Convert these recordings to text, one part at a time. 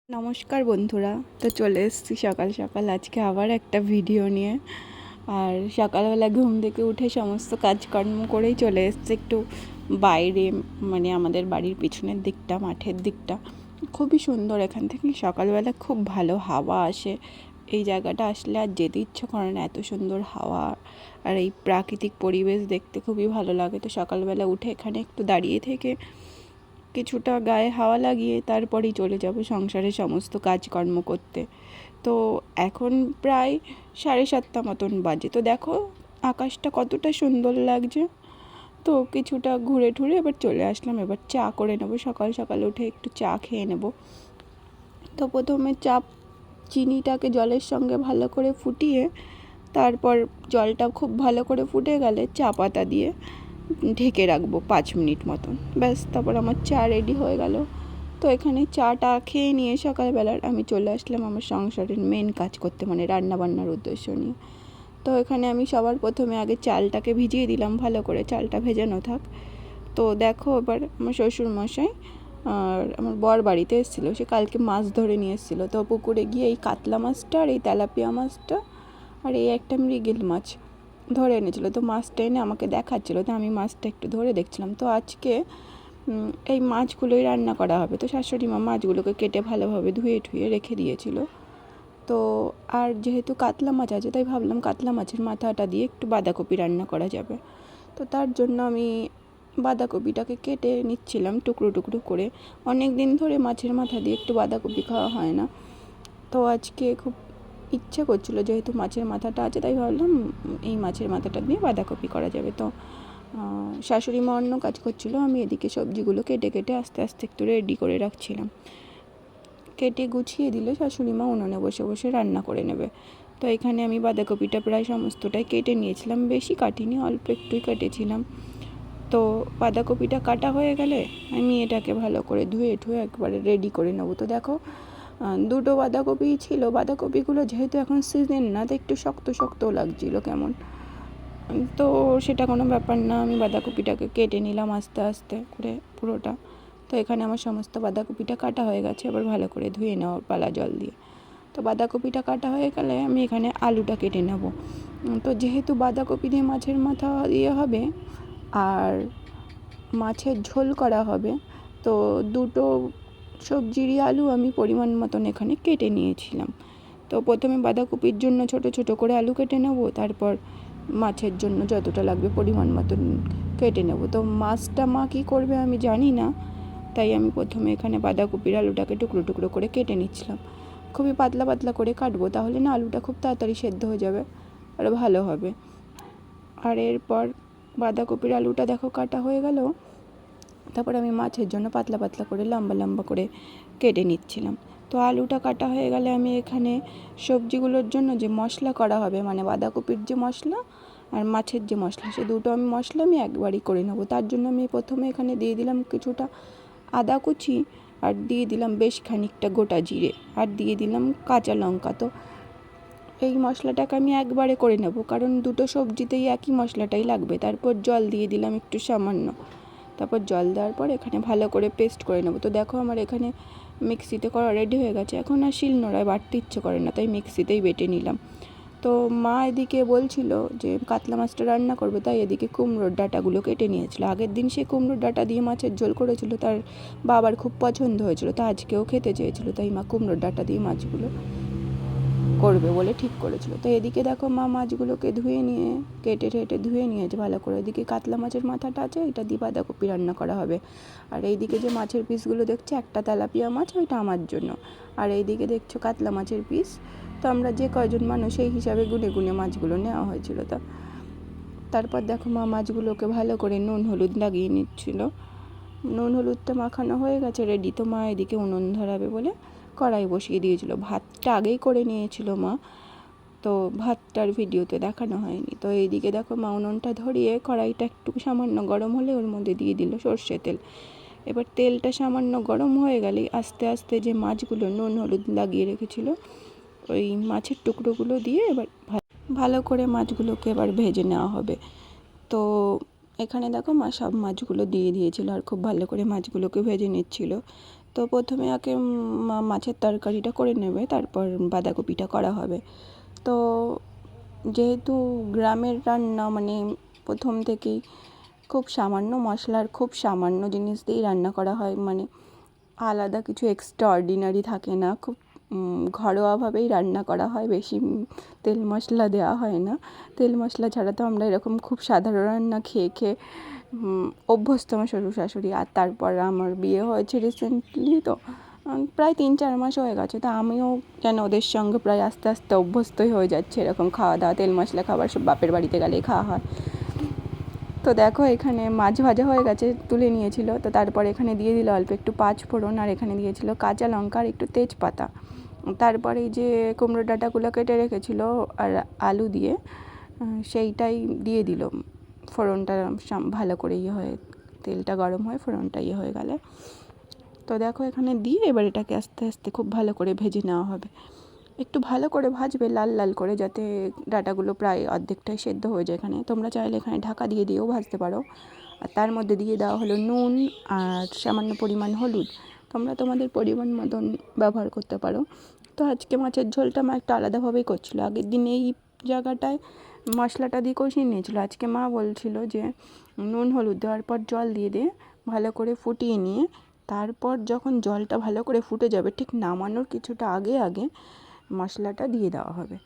নমস্কার বন্ধুরা, তো চলে এসেছি সকাল সকাল আজকে আবার একটা ভিডিও নিয়ে। আর সকালবেলা ঘুম থেকে উঠে সমস্ত কাজকর্ম করেই চলে এসেছি একটু বাইরে, মানে আমাদের বাড়ির পিছনের দিকটা, মাঠের দিকটা খুবই সুন্দর। এখান থেকে সকালবেলা খুব ভালো হাওয়া আসে। এই জায়গাটা আসলে আর যেতে ইচ্ছে করে না, এত সুন্দর হাওয়া আর এই প্রাকৃতিক পরিবেশ দেখতে খুবই ভালো লাগে। তো সকালবেলা উঠে এখানে একটু দাঁড়িয়ে থেকে কিছুটা গায়ে হাওয়া লাগিয়ে তারপরেই চলে যাব সংসারের সমস্ত কাজকর্ম করতে। তো এখন প্রায় 7:30 মতন বাজে। তো দেখো আকাশটা কতটা সুন্দর লাগছে। তো কিছুটা ঘুরে ঠুরে এবার চলে আসলাম, এবার চা করে নেব। সকাল সকাল উঠে একটু চা খেয়ে নেব। তো প্রথমে চিনিটাকে জলের সঙ্গে ভালো করে ফুটিয়ে, তারপর জলটা খুব ভালো করে ফুটে গেলে চা পাতা দিয়ে ঢেকে রাখবো 5 মিনিট মতন। ব্যাস, তারপর আমার চা রেডি হয়ে গেল। তো এখানে চাটা খেয়ে নিয়ে সকালবেলার আমি চলে আসলাম আমার সংসারের মেন কাজ করতে, মানে রান্নাবান্নার উদ্দেশ্য নিয়ে। তো এখানে আমি সবার প্রথমে আগে চালটাকে ভিজিয়ে দিলাম, ভালো করে চালটা ভেজানো থাক। তো দেখো এবার আমার শ্বশুরমশাই আর আমার বর বাড়িতে এসেছিলো, সে কালকে মাছ ধরে নিয়ে এসেছিলো। তো পুকুরে গিয়ে এই কাতলা মাছটা আর এই তেলাপিয়া মাছটা আর এই একটা মৃগেল মাছ ধরে এনেছিলো। তো মাছটা এনে আমাকে দেখাচ্ছিলো, তো আমি মাছটা একটু ধরে দেখছিলাম। তো আজকে এই মাছগুলোই রান্না করা হবে। তো শাশুড়ি মা মাছগুলোকে কেটে ভালোভাবে ধুয়ে ঠুয়ে রেখে দিয়েছিল। তো আর যেহেতু কাতলা মাছ আছে, তাই ভাবলাম কাতলা মাছের মাথাটা দিয়ে একটু বাঁধাকপি রান্না করা যাবে। তো তার জন্য আমি বাঁধাকপিটাকে কেটে নিচ্ছিলাম টুকরো টুকরো করে। অনেক দিন ধরে মাছের মাথা দিয়ে একটু বাঁধাকপি খাওয়া হয় না, তো আজকে খুব ইচ্ছে করছিলো, যেহেতু মাছের মাথাটা আছে তাই ভাবলাম এই মাছের মাথাটা দিয়ে বাঁধাকপি করা যাবে। তো শাশুড়ি মা অন্য কাজ করছিলো, আমি এদিকে সবজিগুলো কেটে কেটে আস্তে আস্তে একটু রেডি করে রাখছিলাম। কেটে গুছিয়ে দিলে শাশুড়ি মা উনুনে বসে বসে রান্না করে নেবে। তো এখানে আমি বাঁধাকপিটা প্রায় সমস্তটাই কেটে নিয়েছিলাম, বেশি কাটিনি, অল্প একটুই কেটেছিলাম। তো বাঁধাকপিটা কাটা হয়ে গেলে আমি এটাকে ভালো করে ধুয়ে ঠুয়ে একবারে রেডি করে নেবো। তো দেখো দুটো বাঁধাকপি ছিল। বাঁধাকপিগুলো যেহেতু এখন সিজন না, তো একটু শক্ত শক্তও লাগছিলো কেমন। তো সেটা কোনো ব্যাপার না, আমি বাঁধাকপিটাকে কেটে নিলাম আস্তে আস্তে করে পুরোটা। তো এখানে আমার সমস্ত বাঁধাকপিটা কাটা হয়ে গেছে, এবার ভালো করে ধুয়ে নেওয়ার পালা জল দিয়ে। তো বাঁধাকপিটা কাটা হয়ে গেলে আমি এখানে আলুটা কেটে নেব। তো যেহেতু বাঁধাকপি দিয়ে মাছের মাথা দিয়ে হবে আর মাছের ঝোল করা হবে, তো দুটো সবজিরই আলু আমি পরিমাণ মতন এখানে কেটে নিয়েছিলাম। তো প্রথমে বাঁধাকপির জন্য ছোট ছোট করে আলু কেটে নেব, তারপর মাছের জন্য যতটা লাগবে পরিমাণ মতন কেটে নেব। তো মাছটা মা কী করবে আমি জানি না, তাই আমি প্রথমে এখানে বাঁধাকপির আলুটাকে টুকরো টুকরো করে কেটে নিচ্ছিলাম। খুবই পাতলা পাতলা করে কাটবো, তাহলে না আলুটা খুব তাড়াতাড়ি সেদ্ধ হয়ে যাবে আর ভালো হবে। আর এরপর বাঁধাকপির আলুটা দেখো কাটা হয়ে গেল, তারপর আমি মাছের জন্য পাতলা পাতলা করে লম্বা লম্বা করে কেটে নিচ্ছিলাম। তো আলুটা কাটা হয়ে গেলে আমি এখানে সবজিগুলোর জন্য যে মশলা করা হবে, মানে বাঁধাকপির যে মশলা আর মাছের যে মশলা, সে দুটো মশলা আমি একবারই করে নেবো। তার জন্য আমি প্রথমে এখানে দিয়ে দিলাম কিছুটা আদা কুচি, আর দিয়ে দিলাম বেশ খানিকটা গোটা জিরে, আর দিয়ে দিলাম কাঁচা লঙ্কা। তো এই মশলাটাকে আমি একবারে করে নেব, কারণ দুটো সবজিতেই একই মশলাটাই লাগবে। তারপর জল দিয়ে দিলাম একটু সামান্য, তারপর জল দেওয়ার পর এখানে ভালো করে পেস্ট করে নেব। তো দেখো আমার এখানে মিক্সিতে করা রেডি হয়ে গেছে। এখন আর শিলনোড়ায় বাটতে ইচ্ছে করে না, তাই মিক্সিতেই বেটে নিলাম। তো মা এদিকে বলছিল যে কাতলা মাছটা রান্না করবে, তাই এদিকে কুমড়োর ডাঁটাগুলো কেটে নিয়েছিল। আগের দিন সে কুমড়োর ডাঁটা দিয়ে মাছের ঝোল করেছিল, তার বাবার খুব পছন্দ হয়েছিল, তো আজকেও খেতে চেয়েছিল, তাই মা কুমড়োর ডাঁটা দিয়ে মাছগুলো করবে বলে ঠিক করেছিল। তো এদিকে দেখো মা মাছগুলোকে ধুয়ে নিয়ে কেটে টেটে ধুয়ে নিয়েছে ভালো করে। এদিকে কাতলা মাছের মাথাটা আছে, এটা দিয়ে বাঁধাকপি রান্না করা হবে। আর এইদিকে যে মাছের পিসগুলো দেখছো, একটা তেলাপিয়া মাছ, ওইটা আমার জন্য। আর এইদিকে দেখছো কাতলা মাছের পিস। তো আমরা যে কয়জন মানুষ সেই হিসাবে গুনে গুনে মাছগুলো নেওয়া হয়েছিল। তারপর দেখো মা মাছগুলোকে ভালো করে নুন হলুদ লাগিয়ে নিচ্ছিল। নুন হলুদটা মাখানো হয়ে গেছে রেডি। তো মা এদিকে উনুন ধরাবে বলে কড়াই বসিয়ে দিয়েছিল। ভাতটা আগেই করে নিয়েছিল মা, তো ভাতটার ভিডিওতে দেখানো হয়নি। তো এইদিকে দেখো মা উনুনটা ধরিয়ে কড়াইটা একটু সামান্য গরম হলে ওর মধ্যে দিয়ে দিল সর্ষে তেল। এবার তেলটা সামান্য গরম হয়ে গেলেই আস্তে আস্তে যে মাছগুলো নুন হলুদ লাগিয়ে রেখেছিল, ওই মাছের টুকরোগুলো দিয়ে এবার ভালো করে মাছগুলোকে এবার ভেজে নেওয়া হবে। তো এখানে দেখো মা সব মাছগুলো দিয়ে দিয়েছিল আর খুব ভালো করে মাছগুলোকে ভেজে নিচ্ছিল। তো প্রথমে আগে মাছের তরকারিটা করে নেবে, তারপর বাঁধাকপিটা করা হবে। তো যেহেতু গ্রামের রান্না মানে প্রথম থেকেই খুব সামান্য মশলার খুব সামান্য জিনিস দিয়েই রান্না করা হয়, মানে আলাদা কিছু এক্সট্রা অর্ডিনারি থাকে না, খুব ঘরোয়াভাবেই রান্না করা হয়, বেশি তেল মশলা দেওয়া হয় না। তেল মশলা ছাড়া তো আমরা এরকম খুব সাধারণ রান্না খেয়ে খেয়ে অভ্যস্ত আমার শ্বশুর শাশুড়ি। আর তারপর আমার বিয়ে হয়েছে রিসেন্টলি, তো প্রায় 3-4 মাস হয়ে গেছে। তো আমিও যেন ওদের সঙ্গে প্রায় আস্তে আস্তে অভ্যস্তই হয়ে যাচ্ছে এরকম খাওয়া দাওয়া, তেল মশলা খাবার সব বাপের বাড়িতে গেলেই খাওয়া হয়। তো দেখো এখানে মাছ ভাজা হয়ে গেছে, তুলে নিয়েছিল। তো তারপর এখানে দিয়ে দিল অল্প একটু পাঁচ ফোড়ন, আর এখানে দিয়েছিল কাঁচা লঙ্কা আর একটু তেজপাতা। তারপরে যে কুমড়ো ডাঁটাগুলো কেটে রেখেছিল আর আলু দিয়ে সেইটাই দিয়ে দিল। ফোড়নটা ভালো করে হয়ে, তেলটা গরম হয়ে ফোড়নটা হয়ে গেলে, তো দেখো এখানে দিয়ে এবার এটাকে আস্তে আস্তে খুব ভালো করে ভেজে নেওয়া হবে। একটু ভালো করে ভাজবে, লাল লাল করে, যাতে ডাঁটাগুলো প্রায় অর্ধেকটাই সেদ্ধ হয়ে যায়। এখানে তোমরা চাইলে এখানে ঢাকা দিয়েও ভাজতে পারো। আর তার মধ্যে দিয়ে দেওয়া হলো নুন আর সামান্য পরিমাণ হলুদ, তোমরা তোমাদের পরিমাণ মতন ব্যবহার করতে পারো। তো আজকে মাছের ঝোলটা মা একটু আলাদাভাবেই করছিলো, আগের দিন এই জায়গাটায় মশলাটা দিয়ে কষিয়ে নিয়েছিলো। আজকে মা বলছিল যে নুন হলুদ দেওয়ার পর জল দিয়ে ভালো করে ফুটিয়ে নিয়ে, তারপর যখন জলটা ভালো করে ফুটে যাবে, ঠিক নামানোর কিছুটা আগে মশলাটা দিয়ে দেওয়া হবে।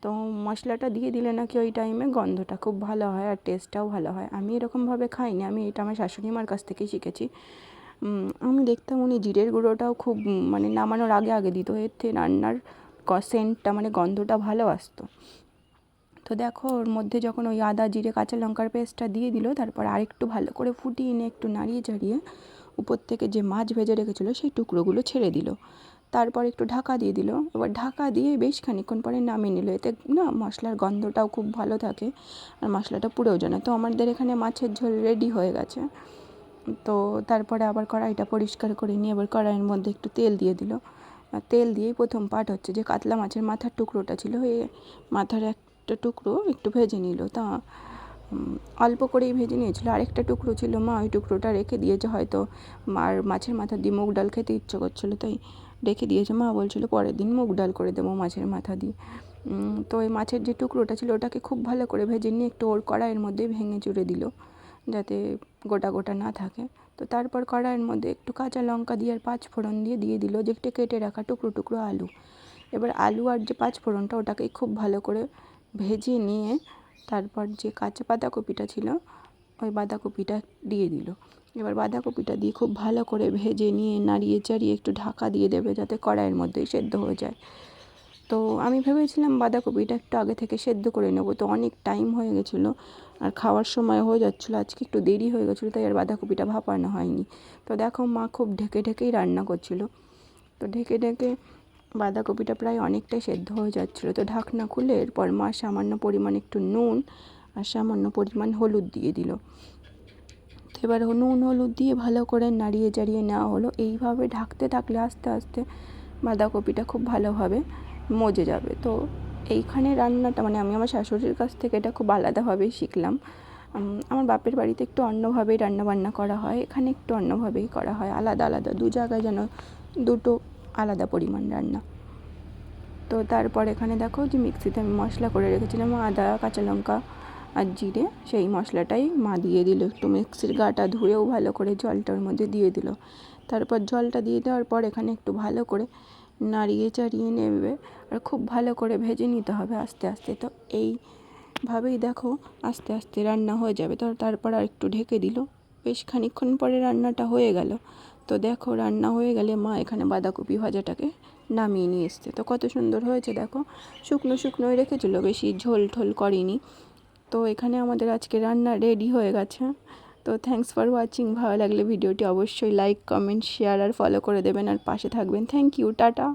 তো মশলাটা দিয়ে দিলে নাকি ওই টাইমে গন্ধটা খুব ভালো হয় আর টেস্টটাও ভালো হয়। আমি এরকমভাবে খাইনি, আমি এটা আমার শাশুড়ি মার কাছ থেকেই শিখেছি। আমি দেখতাম উনি জিরের গুঁড়োটাও খুব মানে নামানোর আগে দিত, এর থেকে রান্নার সেন্টটা মানে গন্ধটা ভালো আসতো। তো দেখো ওর মধ্যে যখন ওই আদা জিরে কাঁচা লঙ্কার পেস্টটা দিয়ে দিল, তারপর আরেকটু ভালো করে ফুটিয়ে নিয়ে একটু নাড়িয়ে চাড়িয়ে উপর থেকে যে মাছ ভেজে রেখেছিলো সেই টুকরোগুলো ছেড়ে দিল। তারপর একটু ঢাকা দিয়ে দিল। এবার ঢাকা দিয়ে বেশ খানিকক্ষণ পরে নামিয়ে নিল। এতে না মশলার গন্ধটাও খুব ভালো থাকে আর মশলাটা পুড়েও যায় না। তো আমাদের এখানে মাছের ঝোল রেডি হয়ে গেছে। তো তারপরে আবার কড়াইটা পরিষ্কার করে নিয়ে এবার কড়াইয়ের মধ্যে একটু তেল দিয়ে দিল। আর তেল দিয়েই প্রথম পার্ট হচ্ছে যে কাতলা মাছের মাথার টুকরোটা ছিল, এই মাথার একটা টুকরো একটু ভেজে নিল। তা অল্প করেই ভেজে নিয়েছিল, আরেকটা টুকরো ছিল মা ওই টুকরোটা রেখে দিয়েছে, হয়তো মার মাছের মাথা দিয়ে মুগ ডাল খেতে ইচ্ছে করছিলো তাই রেখে দিয়েছে। মা বলছিল পরের দিন মুগ ডাল করে দেবো মাছের মাথা দিয়ে। তো ওই মাছের যে টুকরোটা ছিল ওটাকে খুব ভালো করে ভেজে নিয়ে একটু ওর কড়াইয়ের মধ্যে ভেঙে চুড়ে দিল, যাতে গোটা গোটা না থাকে। তো তারপর কড়াইয়ের মধ্যে একটু কাঁচা লঙ্কা দিয়ে আর পাঁচ ফোড়ন দিয়ে দিল যে একটু কেটে রাখা টুকরো টুকরো আলু। এবার আলু আর যে পাঁচ ফোড়নটা ওটাকে খুব ভালো করে ভেজে নিয়ে তারপর যে কাঁচা বাঁধাকপিটা ছিল ওই বাঁধাকপিটা দিয়ে দিল। এবার বাঁধাকপিটা দিয়ে খুব ভালো করে ভেজে নিয়ে নাড়িয়ে চাড়িয়ে একটু ঢাকা দিয়ে দেবে, যাতে কড়াইয়ের মধ্যেই সেদ্ধ হয়ে যায়। তো আমি ভেবেছিলাম বাঁধাকপিটা একটু আগে থেকে সেদ্ধ করে নেবো, তো অনেক টাইম হয়ে গেছিলো আর খাওয়ার সময় হয়ে যাচ্ছিলো, আজকে একটু দেরি হয়ে গেছিলো তাই আর বাঁধাকপিটা ভাপানো হয়নি। তো দেখো মা খুব ঢেকেই রান্না করছিলো। তো ঢেকে বাঁধাকপিটা প্রায় অনেকটাই সেদ্ধ হয়ে যাচ্ছিলো। তো ঢাকনা খুলে এরপর মা সামান্য পরিমাণ একটু নুন আর সামান্য পরিমাণ হলুদ দিয়ে দিল। তো এবার নুন হলুদ দিয়ে ভালো করে নাড়িয়ে চাড়িয়ে নেওয়া হলো। এইভাবে ঢাকতে থাকলে আস্তে আস্তে বাঁধাকপিটা খুব ভালোভাবে মজে যাবে। তো এইখানে রান্নাটা মানে আমি আমার শাশুড়ির কাছ থেকে এটা খুব আলাদাভাবেই শিখলাম। আমার বাপের বাড়িতে একটু অন্যভাবেই রান্নাবান্না করা হয়, এখানে একটু অন্যভাবেই করা হয়, আলাদা দু জায়গায় যেন দুটো আলাদা পরিমাণ রান্না। তো তারপর এখানে দেখো যে মিক্সিতে আমি মশলা করে রেখেছিলাম আদা কাঁচা লঙ্কা আর জিরে, সেই মশলাটাই মা দিয়ে দিল। একটু মিক্সির গাটা ধুয়েও ভালো করে জলটার মধ্যে দিয়ে দিল। তারপর জলটা দিয়ে দেওয়ার পর এখানে একটু ভালো করে নাড়িয়ে চাড়িয়ে নেবে আর খুব ভালো করে ভেজে নিতে হবে আস্তে আস্তে। তো এইভাবেই দেখো আস্তে আস্তে রান্না হয়ে যাবে। তো তারপর আর একটু ঢেকে দিল, বেশ খানিকক্ষণ পরে রান্নাটা হয়ে গেল। তো দেখো রান্না হয়ে গেলে মা এখানে বাঁধাকপি ভাজাটাকে নামিয়ে নিয়ে এসছে। তো কত সুন্দর হয়েছে দেখো, শুকনোই রেখেছিল, বেশি ঝোল ঠোল করেনি। তো এখানে আমাদের আজকে রান্না রেডি হয়ে গেছে। তো থ্যাঙ্কস ফর ওয়াচিং। ভালো লাগলে ভিডিওটি অবশ্যই লাইক কমেন্ট শেয়ার আর ফলো করে দেবেন আর পাশে থাকবেন। Thank you, tata.